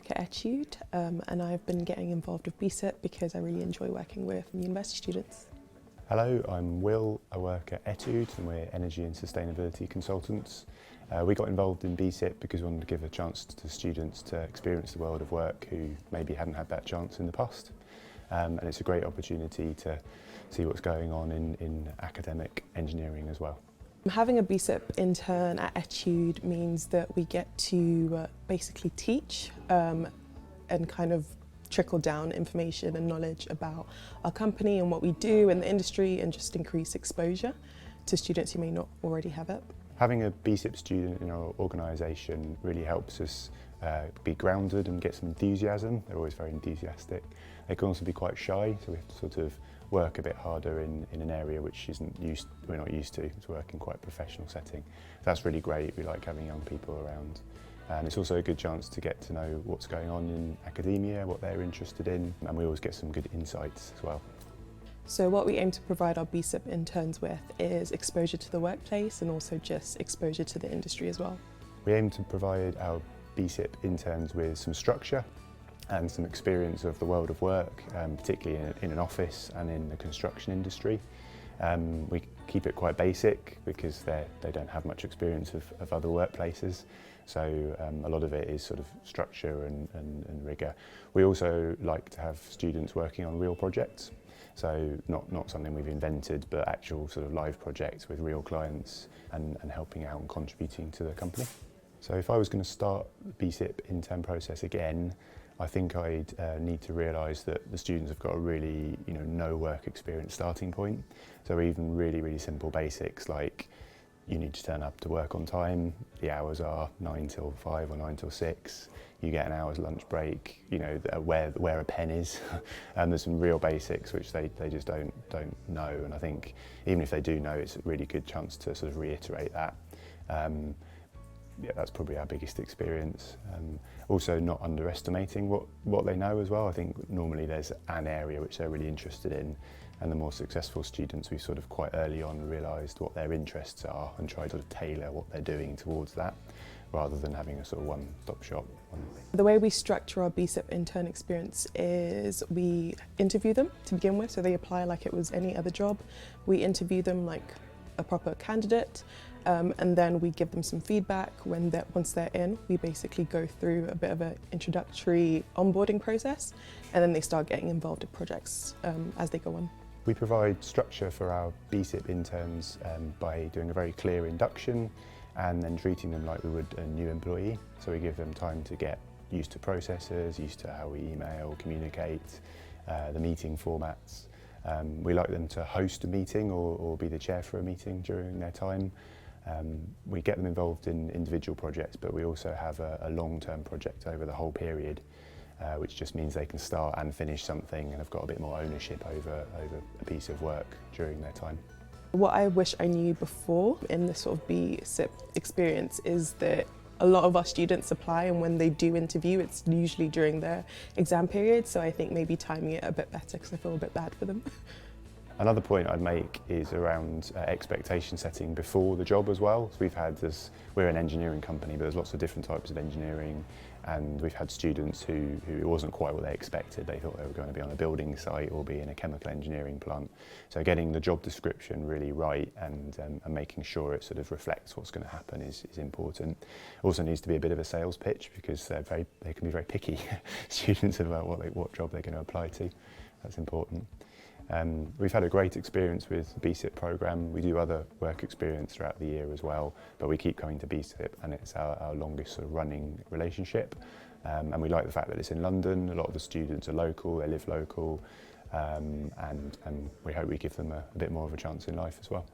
work at Etude and I've been getting involved with BSIP because I really enjoy working with university students. Hello, I'm Will. I work at Etude and we're energy and sustainability consultants. We got involved in BSIP because we wanted to give a chance to students to experience the world of work who maybe hadn't had that chance in the past. And it's a great opportunity to see what's going on in academic engineering as well. Having a BSIP intern at Etude means that we get to basically teach and kind of trickle down information and knowledge about our company and what we do in the industry, and just increase exposure to students who may not already have it. Having a BSIP student in our organisation really helps us be grounded and get some enthusiasm. They're always very enthusiastic. They can also be quite shy, so we have to sort of work a bit harder in an area which we're not used to work in quite a professional setting. That's really great. We like having young people around. And it's also a good chance to get to know what's going on in academia, what they're interested in, and we always get some good insights as well. So what we aim to provide our BSIP interns with is exposure to the workplace and also just exposure to the industry as well. We aim to provide our BSIP interns with some structure and some experience of the world of work, particularly in an office and in the construction industry. We keep it quite basic because they don't have much experience of other workplaces, so a lot of it is sort of structure and rigour. We also like to have students working on real projects, so not something we've invented, but actual sort of live projects with real clients and helping out and contributing to the company. So if I was going to start the BSIP intern process again, I think I'd need to realise that the students have got a really, no work experience starting point. So even really simple basics like you need to turn up to work on time, the hours are 9 till 5 or 9 till 6, you get an hour's lunch break, where a pen is, and there's some real basics which they just don't know, and I think even if they do know, it's a really good chance to sort of reiterate that. Yeah, that's probably our biggest experience. Also not underestimating what they know as well. I think normally there's an area which they're really interested in, and the more successful students, we've sort of quite early on realised what their interests are and tried to tailor what they're doing towards that, rather than having a sort of one-stop shop. The way we structure our BSIP intern experience is we interview them to begin with, so they apply like it was any other job. We interview them like a proper candidate, and then we give them some feedback. Once they're in, we basically go through a bit of an introductory onboarding process, and then they start getting involved in projects as they go on. We provide structure for our BSIP interns by doing a very clear induction and then treating them like we would a new employee. So we give them time to get used to processes, used to how we email, communicate, the meeting formats. We like them to host a meeting or be the chair for a meeting during their time. We get them involved in individual projects, but we also have a long-term project over the whole period, which just means they can start and finish something and have got a bit more ownership over a piece of work during their time. What I wish I knew before in this sort of BSIP experience is that a lot of our students apply, and when they do interview, it's usually during their exam period, so I think maybe timing it a bit better because I feel a bit bad for them. Another point I'd make is around expectation setting before the job as well. So we're an engineering company, but there's lots of different types of engineering, and we've had students who it wasn't quite what they expected. They thought they were going to be on a building site or be in a chemical engineering plant. So getting the job description really right and making sure it sort of reflects what's going to happen is important. Also needs to be a bit of a sales pitch because they can be very picky students about what job they're going to apply to. That's important. We've had a great experience with the BSIP programme. We do other work experience throughout the year as well, but we keep coming to BSIP, and it's our longest sort of running relationship. And we like the fact that it's in London. A lot of the students are local, they live local, and we hope we give them a bit more of a chance in life as well.